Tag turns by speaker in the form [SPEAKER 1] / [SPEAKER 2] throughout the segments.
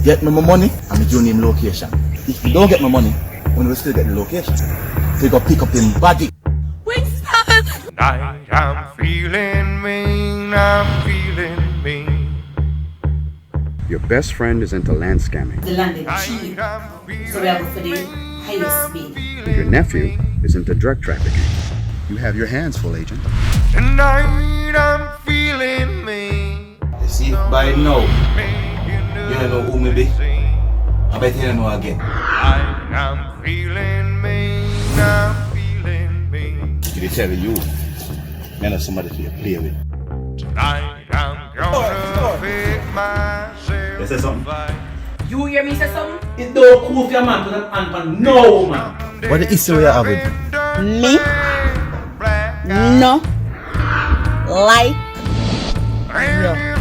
[SPEAKER 1] get me my money, I'm giving him location. If you don't get my money, we will still get the location. So you go pick up him body.
[SPEAKER 2] Tonight I'm feeling mean, I'm feeling mean.
[SPEAKER 3] Your best friend is into land scamming.
[SPEAKER 4] The land is cheap, so we have for the highest bid.
[SPEAKER 3] Your nephew is into drug trafficking. You have your hands full, agent.
[SPEAKER 2] Tonight I'm feeling mean.
[SPEAKER 1] You see, by now, you don't know who me be. I bet you don't know again.
[SPEAKER 2] I'm feeling mean, I'm feeling mean.
[SPEAKER 1] Did tell you? Man, of somebody to play with.
[SPEAKER 2] Tonight I'm gonna fit myself.
[SPEAKER 1] You say something?
[SPEAKER 5] You hear me say something?
[SPEAKER 6] It don't cool if your man put an hand on no man.
[SPEAKER 1] What the issue you have with?
[SPEAKER 7] Me? No. Like. No.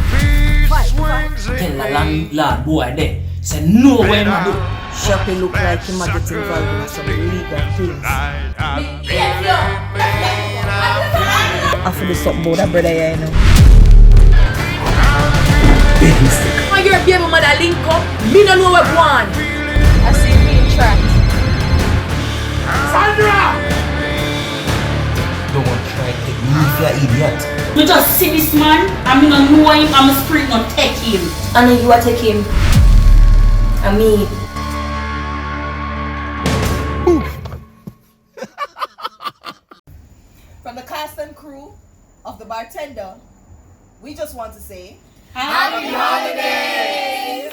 [SPEAKER 6] Tell the landlord boy there. Say no way man do.
[SPEAKER 7] Shopping look like him might get involved in some illegal things. I feel something about that brother here, you know.
[SPEAKER 6] Big mistake.
[SPEAKER 5] When your baby mother link up, me no know what one.
[SPEAKER 7] I see me in track.
[SPEAKER 5] Sandra!
[SPEAKER 6] Don't want to try to take me for an idiot.
[SPEAKER 4] You just see this man, and me no know him, and me spirit not take him.
[SPEAKER 7] I know you are take him. I mean.
[SPEAKER 8] From the cast and crew of The Bartender, we just want to say
[SPEAKER 4] Happy holidays!